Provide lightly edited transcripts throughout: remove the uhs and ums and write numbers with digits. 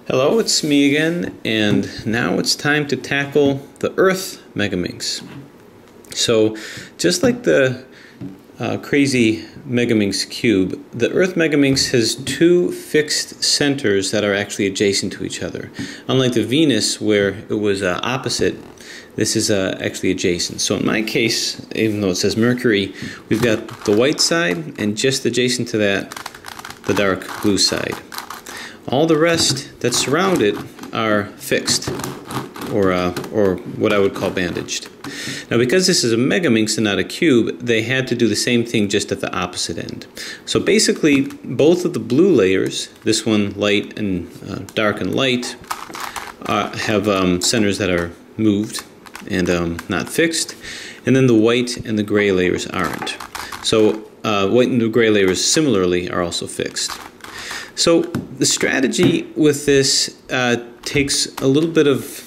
Hello, it's me again, and now it's time to tackle the Earth megaminx. So, just like the crazy megaminx cube, the Earth megaminx has two fixed centers that are actually adjacent to each other. Unlike the Venus, where it was opposite, this is actually adjacent. So in my case, even though it says Mercury, we've got the white side, and just adjacent to that, the dark blue side. All the rest that surround it are fixed, or what I would call bandaged. Now, because this is a megaminx and not a cube, they had to do the same thing just at the opposite end. So basically, both of the blue layers, this one light and dark and light, have centers that are moved and not fixed, and then the white and the gray layers aren't. So white and the gray layers similarly are also fixed. So the strategy with this takes a little bit of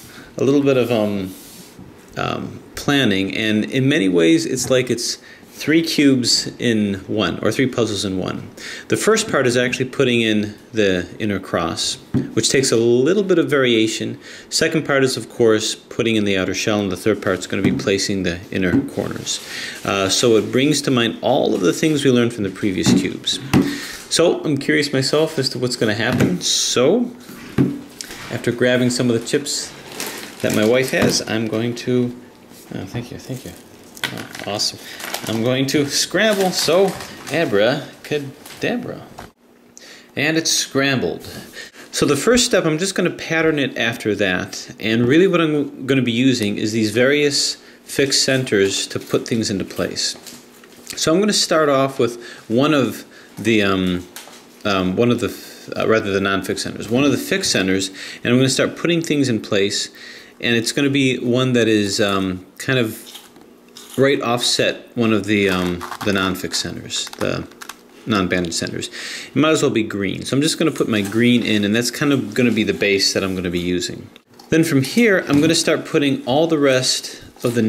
planning, and in many ways it's three cubes in one, or three puzzles in one. The first part is actually putting in the inner cross, which takes a little bit of variation. Second part is, of course, putting in the outer shell, and the third part is going to be placing the inner corners. So it brings to mind all of the things we learned from the previous cubes. So I'm curious myself as to what's going to happen. So after grabbing some of the chips that my wife has, I'm going to, thank you. Oh, awesome. I'm going to scramble. So abracadabra. And it's scrambled. So the first step, I'm just going to pattern it after that. And really what I'm going to be using is these various fixed centers to put things into place. So I'm going to start off with one of the non-fixed centers. One of the fixed centers, and I'm going to start putting things in place, and it's going to be one that is kind of right offset one of the non-fixed centers, the non-bandaged centers. It might as well be green. So I'm just going to put my green in, and that's kind of going to be the base that I'm going to be using. Then from here, I'm going to start putting all the rest of the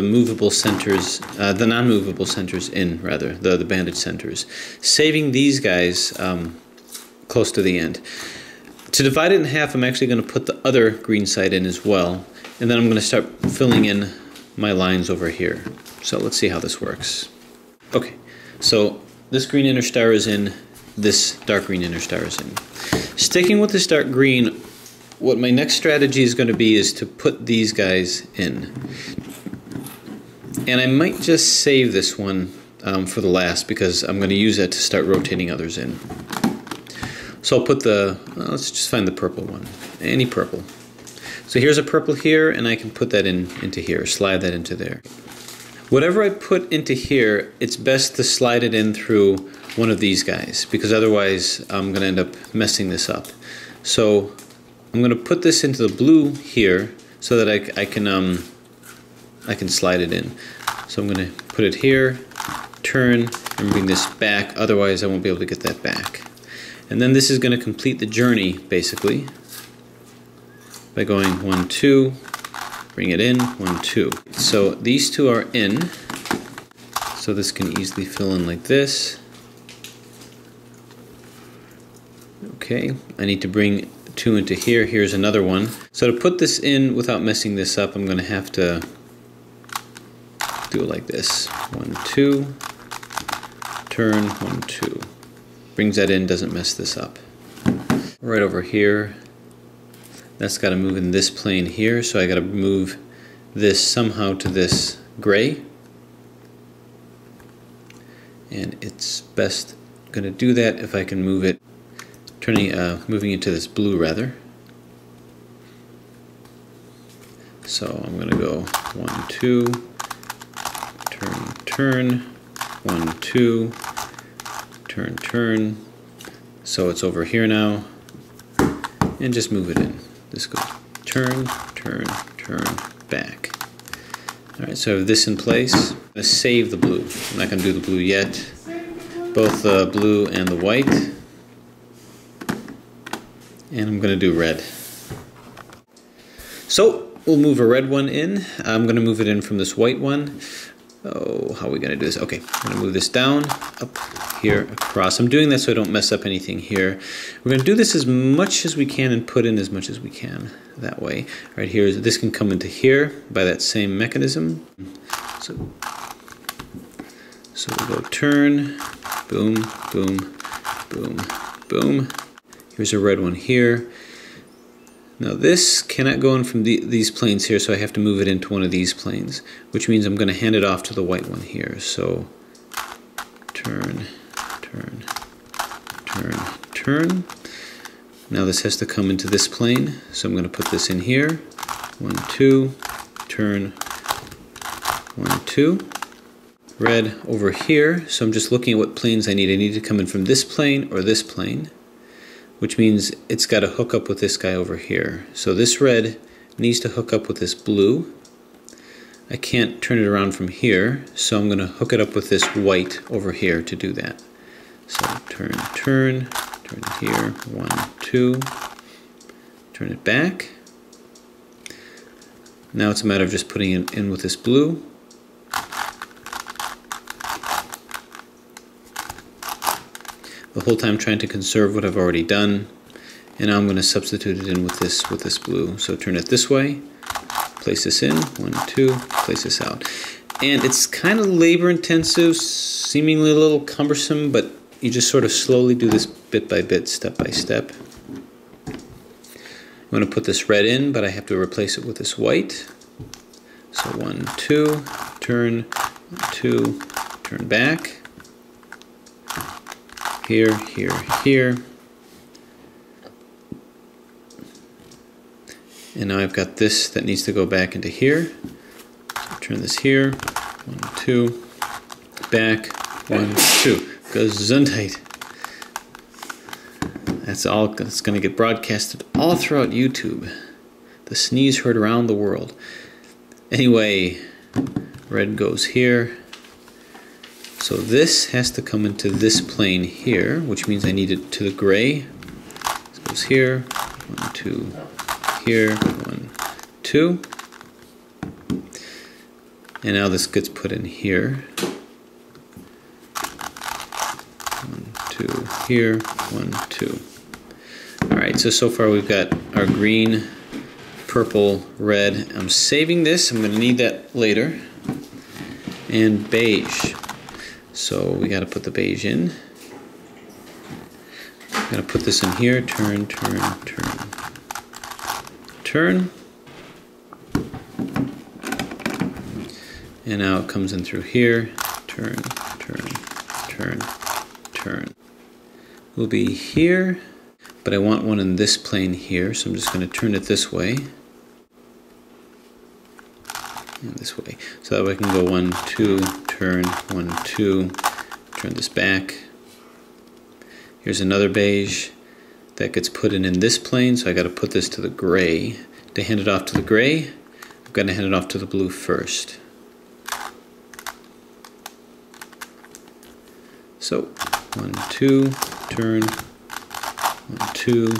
movable centers, the non-movable centers in, rather, the bandaged centers, saving these guys close to the end. To divide it in half, I'm actually going to put the other green side in as well, and then I'm going to start filling in my lines over here. So let's see how this works. Okay, so this green inner star is in, this dark green inner star is in. Sticking with this dark green, what my next strategy is going to be is to put these guys in. And I might just save this one for the last, because I'm going to use it to start rotating others in. So I'll put the, let's just find the purple one, any purple. So here's a purple here, and I can put that into here, slide that into there. Whatever I put into here, it's best to slide it in through one of these guys, because otherwise I'm going to end up messing this up. So I'm going to put this into the blue here so that I can slide it in. So I'm going to put it here, turn, and bring this back, otherwise I won't be able to get that back. And then this is going to complete the journey, basically, by going 1, 2, bring it in, 1, 2. So these two are in, so this can easily fill in like this. Okay, I need to bring 2 into here. Here's another one. So to put this in without messing this up, I'm going to have to do it like this. 1, 2, turn, 1, 2. Brings that in, doesn't mess this up. Right over here, that's got to move in this plane here, so I got to move this somehow to this gray. And it's best going to do that if I can move it, moving it to this blue rather. So I'm going to go 1, 2, turn, 1, 2, turn. So it's over here now, and just move it in. This goes turn, back. All right, so I have this in place. I'm going to save the blue. I'm not going to do the blue yet. Both the blue and the white. And I'm going to do red. So we'll move a red one in. I'm going to move it in from this white one. Oh, how are we gonna do this? Okay, I'm gonna move this down, up, here, across. I'm doing that so I don't mess up anything here. We're gonna do this as much as we can and put in as much as we can that way. Right here, this can come into here by that same mechanism. So we'll go turn, boom, boom, boom, boom. Here's a red one here. Now this cannot go in from these planes here, so I have to move it into one of these planes, which means I'm going to hand it off to the white one here. So turn, turn, turn, turn. Now this has to come into this plane, so I'm going to put this in here. 1, 2, turn, 1, 2. Red over here, so I'm just looking at what planes I need. I need to come in from this plane or this plane, which means it's got to hook up with this guy over here. So this red needs to hook up with this blue. I can't turn it around from here, so I'm going to hook it up with this white over here to do that. So turn, turn, turn it here, 1, 2, turn it back. Now it's a matter of just putting it in with this blue. The whole time trying to conserve what I've already done, and now I'm going to substitute it in with this blue. So turn it this way, place this in, 1, 2, place this out. And it's kind of labor intensive, seemingly a little cumbersome, but you just sort of slowly do this bit by bit, step by step. I'm going to put this red in, but I have to replace it with this white. So 1, 2, turn, 1, 2, turn back. Here, here, here. And now I've got this that needs to go back into here. So turn this here, 1, 2, back, 1, 2. Gesundheit. That's all. That's going to get broadcasted all throughout YouTube. The sneeze heard around the world. Anyway, red goes here. So this has to come into this plane here, which means I need it to the gray. This goes here, 1, 2, here, 1, 2. And now this gets put in here. 1, 2, here, 1, 2. Alright, so far we've got our green, purple, red. I'm saving this, I'm going to need that later. And beige. So we got to put the beige in. I'm going to put this in here. Turn, turn, turn, turn. And now it comes in through here. Turn, turn, turn, turn. Will be here, but I want one in this plane here, so I'm just going to turn it this way. And this way. So that way I can go 1, 2, turn, 1, 2, turn this back. Here's another beige that gets put in this plane, so I got to put this to the gray. To hand it off to the gray, I've got to hand it off to the blue first. So 1, 2, turn, 1, 2,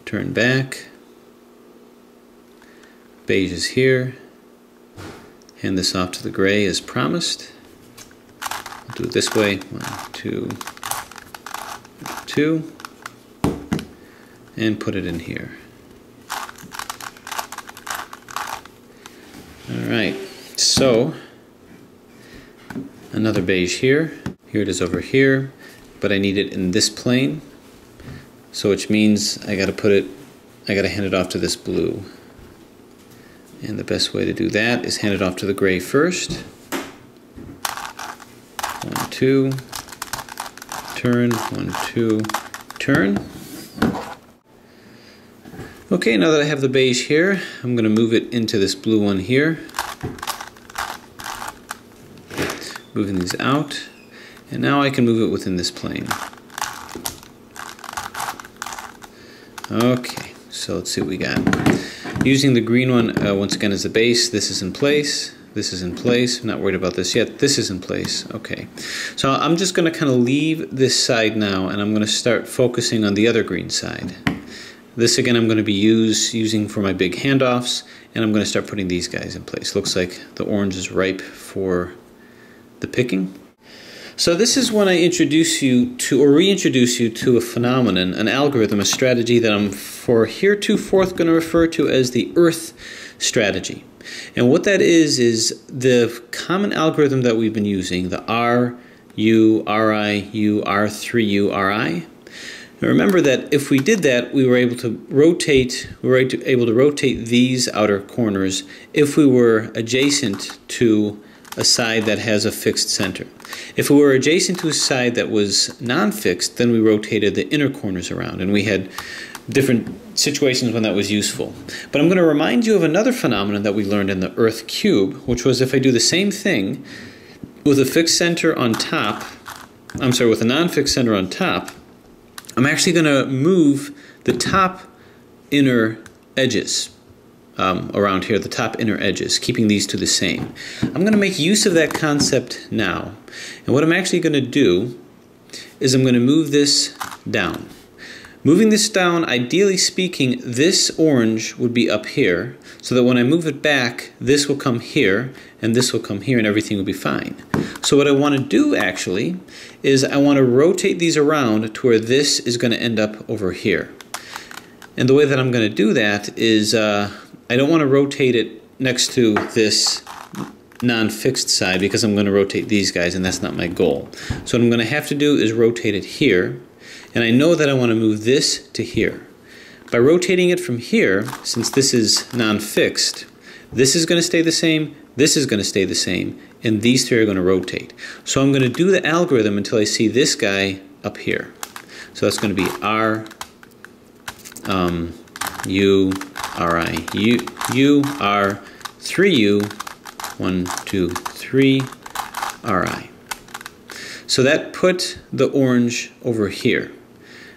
turn back. Beige is here. Hand this off to the gray as promised. I'll do it this way. 1, 2, 2. And put it in here. Alright, so another beige here. Here it is over here, but I need it in this plane. So which means I gotta hand it off to this blue. And the best way to do that is hand it off to the gray first. 1, 2, turn, 1, 2, turn. Okay, now that I have the beige here, I'm going to move it into this blue one here. Moving these out. And now I can move it within this plane. Okay, so let's see what we got. Using the green one, once again, as the base, this is in place. This is in place. I'm not worried about this yet. This is in place. Okay. So I'm just going to kind of leave this side now, and I'm going to start focusing on the other green side. This again I'm going to be using for my big handoffs, and I'm going to start putting these guys in place. Looks like the orange is ripe for the picking. So this is when I introduce you to, or reintroduce you to, a phenomenon, an algorithm, a strategy that I'm for heretofore going to refer to as the Earth strategy. And what that is the common algorithm that we've been using, the R, U, Ri, U, R3U, Ri. Now remember that if we did that, we were able to rotate these outer corners if we were adjacent to a side that has a fixed center. If we were adjacent to a side that was non-fixed, then we rotated the inner corners around, and we had different situations when that was useful. But I'm going to remind you of another phenomenon that we learned in the Earth cube, which was if I do the same thing with a fixed center on top, with a non-fixed center on top, I'm actually going to move the top inner edges around here, the top inner edges, keeping these to the same. I'm going to make use of that concept now. And what I'm actually going to do is I'm going to move this down. Moving this down, ideally speaking, this orange would be up here, so that when I move it back, this will come here, and this will come here, and everything will be fine. So what I want to do, actually, is I want to rotate these around to where this is going to end up over here. And the way that I'm going to do that is I don't want to rotate it next to this non-fixed side, because I'm going to rotate these guys, and that's not my goal. So what I'm going to have to do is rotate it here. And I know that I want to move this to here. By rotating it from here, since this is non-fixed, this is going to stay the same, this is going to stay the same, and these three are going to rotate. So I'm going to do the algorithm until I see this guy up here. So that's going to be R, U, Ri, U, R, 3U, 1, 2, 3, Ri. So that put the orange over here.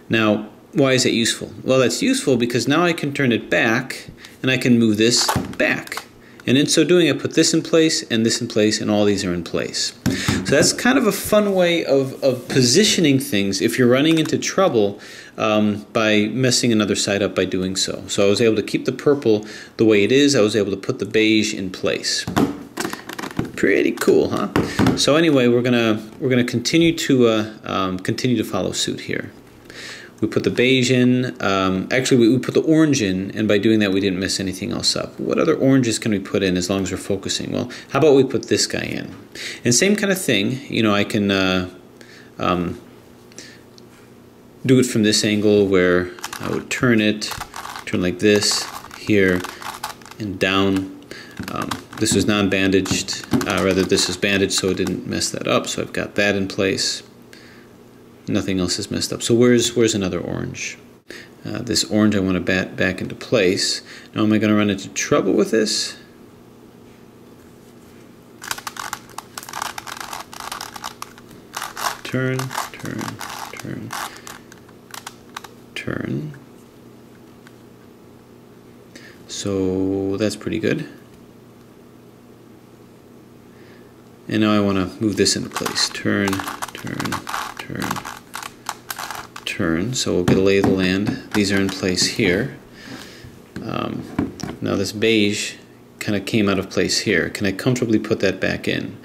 Now, why is that useful? Well, that's useful because now I can turn it back, and I can move this back. And in so doing, I put this in place, and this in place, and all these are in place. So that's kind of a fun way of positioning things if you're running into trouble by messing another side up by doing so. So I was able to keep the purple the way it is. I was able to put the beige in place. Pretty cool, huh? So anyway, we're gonna continue to follow suit here. We put the beige in. Actually, we put the orange in, and by doing that, we didn't mess anything else up. What other oranges can we put in as long as we're focusing? Well, how about we put this guy in? And same kind of thing. You know, I can do it from this angle where I would turn like this, here, and down. This was non-bandaged, rather this is bandaged, so it didn't mess that up, so I've got that in place. Nothing else is messed up. So where's another orange? This orange I want to bat back into place. Now am I going to run into trouble with this? Turn, turn, turn, turn. So that's pretty good. And now I want to move this into place. Turn, turn, turn, turn. So we'll get a lay of the land. These are in place here. Now this beige kind of came out of place here. Can I comfortably put that back in?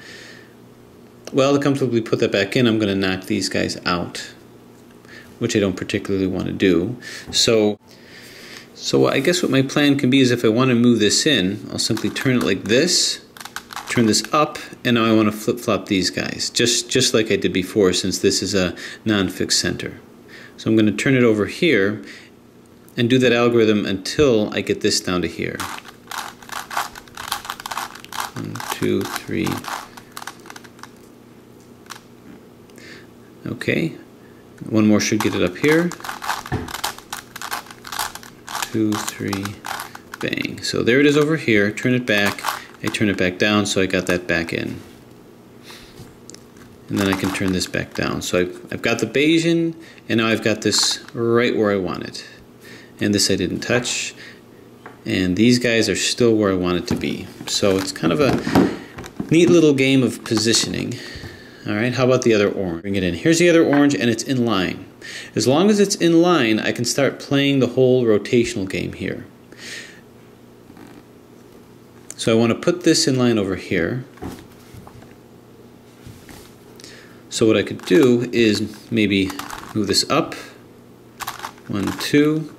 Well, to comfortably put that back in, I'm going to knock these guys out, which I don't particularly want to do. So I guess what my plan can be is if I want to move this in, I'll simply turn it like this, turn this up, and now I want to flip-flop these guys, just like I did before, since this is a non-fixed center. So I'm going to turn it over here and do that algorithm until I get this down to here. 1, 2, 3. Okay. One more should get it up here. 2, 3, bang. So there it is over here. Turn it back. I turn it back down, so I got that back in. And then I can turn this back down. So I've got the beige in, and now I've got this right where I want it. And this I didn't touch. And these guys are still where I want it to be. So it's kind of a neat little game of positioning. All right, how about the other orange? Bring it in. Here's the other orange, and it's in line. As long as it's in line, I can start playing the whole rotational game here. So I want to put this in line over here. So what I could do is maybe move this up. 1, 2.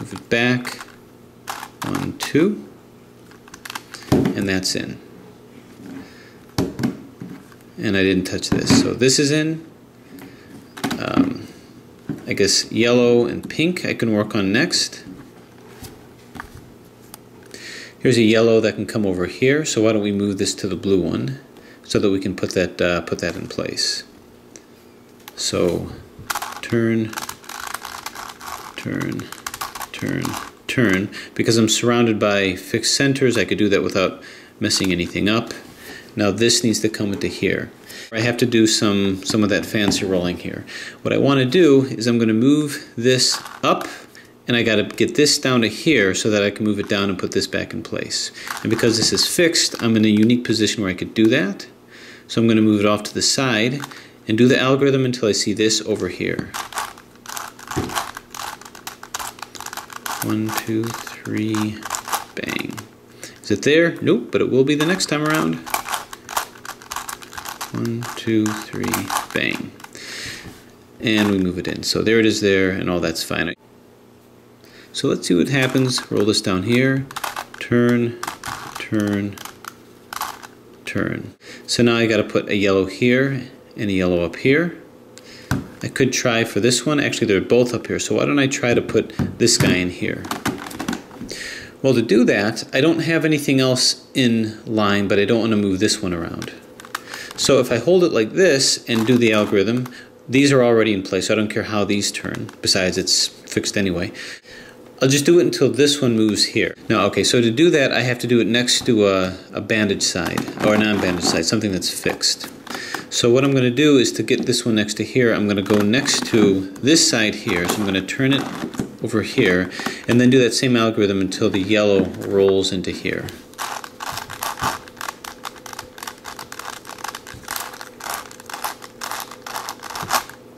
Move it back. 1, 2. And that's in. And I didn't touch this. So this is in. I guess yellow and pink I can work on next. Here's a yellow that can come over here. So why don't we move this to the blue one so that we can put that in place. So turn, turn, turn, turn. Because I'm surrounded by fixed centers, I could do that without messing anything up. Now this needs to come into here. I have to do some of that fancy rolling here. What I want to do is I'm going to move this up, and I got to get this down to here so that I can move it down and put this back in place. And because this is fixed, I'm in a unique position where I could do that. So I'm going to move it off to the side and do the algorithm until I see this over here. 1, 2, 3, bang. Is it there? Nope, but it will be the next time around. 1, 2, 3, bang. And we move it in. So there it is there, and all that's fine. So let's see what happens. Roll this down here. Turn, turn, turn. So now I got to put a yellow here and a yellow up here. I could try for this one. Actually, they're both up here. So why don't I try to put this guy in here? Well, to do that, I don't have anything else in line, but I don't want to move this one around. So if I hold it like this and do the algorithm, these are already in place, so I don't care how these turn. Besides, it's fixed anyway. I'll just do it until this one moves here. Now, okay, so to do that, I have to do it next to a bandaged side, or a non-bandaged side, something that's fixed. So what I'm going to do is to get this one next to here, I'm going to go next to this side here. So I'm going to turn it over here, and then do that same algorithm until the yellow rolls into here.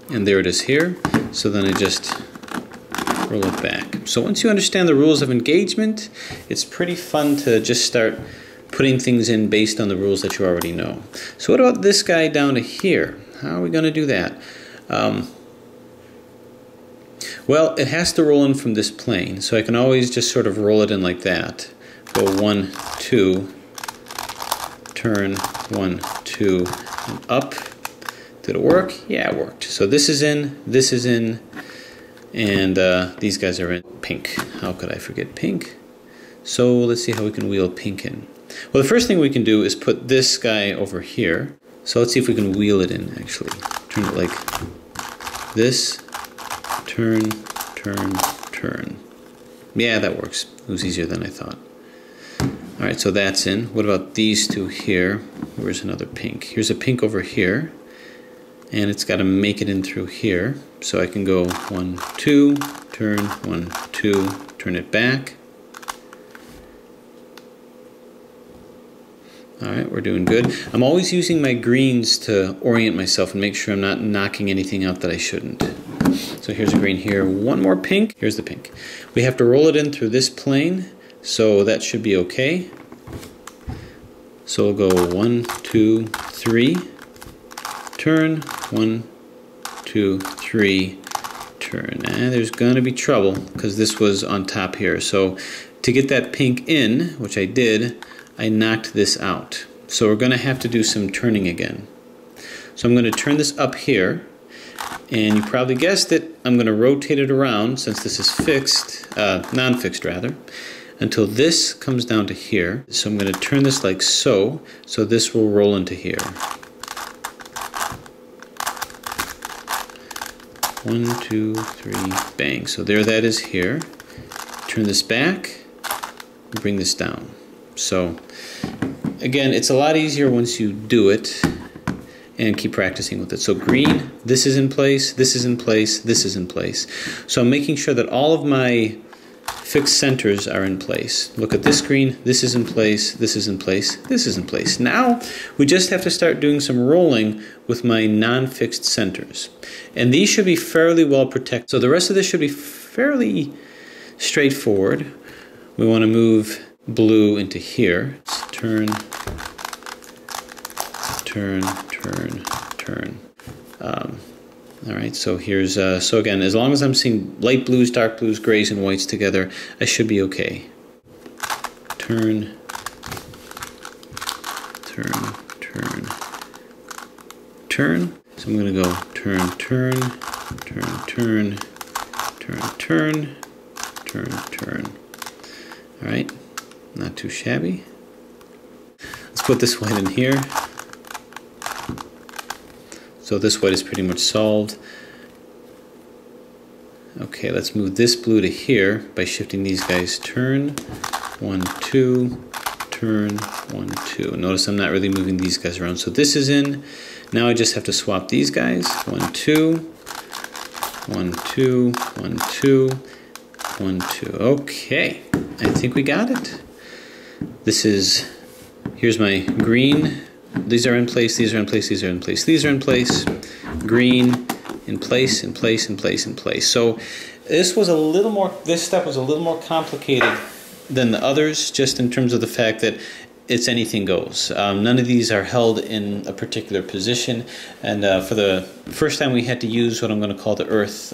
And there it is here. So then I just roll it back. So once you understand the rules of engagement, it's pretty fun to just start putting things in based on the rules that you already know. So what about this guy down to here? How are we going to do that? Well, it has to roll in from this plane, so I can always just sort of roll it in like that. Go 1, 2, turn 1, 2, and up. Did it work? Yeah, it worked. So this is in, and these guys are in pink. How could I forget pink? So let's see how we can wheel pink in. Well, the first thing we can do is put this guy over here. So let's see if we can wheel it in, actually. Turn it like this. Turn, turn, turn. Yeah, that works. It was easier than I thought. Alright, so that's in. What about these two here? Where's another pink? Here's a pink over here. And it's got to make it in through here. So I can go 1, 2, turn, 1, 2, turn it back. Alright, we're doing good. I'm always using my greens to orient myself and make sure I'm not knocking anything out that I shouldn't. So here's a green here, one more pink. Here's the pink. We have to roll it in through this plane, so that should be okay. So we'll go 1, 2, 3. Turn, 1, 2, 3, turn. And there's gonna be trouble because this was on top here. So to get that pink in, which I did, I knocked this out. So we're gonna have to do some turning again. So I'm gonna turn this up here, and you probably guessed it, I'm gonna rotate it around since this is fixed, non-fixed rather, until this comes down to here. So I'm gonna turn this like so this will roll into here. 1, 2, 3, bang. So there that is here. Turn this back, bring this down. So again, it's a lot easier once you do it and keep practicing with it. So green, this is in place, this is in place, this is in place. So I'm making sure that all of my fixed centers are in place. Look at this screen, this is in place, this is in place, this is in place. Now we just have to start doing some rolling with my non-fixed centers. And these should be fairly well protected. So the rest of this should be fairly straightforward. We want to move blue into here. Turn, turn, turn, turn. All right, so here's, so again, as long as I'm seeing light blues, dark blues, grays, and whites together, I should be okay. Turn, turn, turn, turn. So I'm gonna go turn, turn, turn, turn, turn, turn, turn, turn. All right, not too shabby. Let's put this white in here. So this white is pretty much solved. Okay, let's move this blue to here by shifting these guys. Turn, 1, 2, turn, 1, 2. Notice I'm not really moving these guys around. So this is in. Now I just have to swap these guys. 1, 2, 1, 2, 1, 2, 1, 2. Okay, I think we got it. This is, here's my green. These are in place, these are in place, these are in place, these are in place. Green, in place, in place, in place, in place. So this was a little more, this step was a little more complicated than the others, just in terms of the fact that it's anything goes. None of these are held in a particular position. And for the first time we had to use what I'm going to call the Earth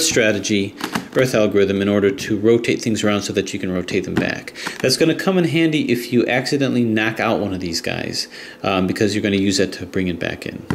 strategy, Earth algorithm, in order to rotate things around so that you can rotate them back. That's going to come in handy if you accidentally knock out one of these guys, because you're going to use that to bring it back in.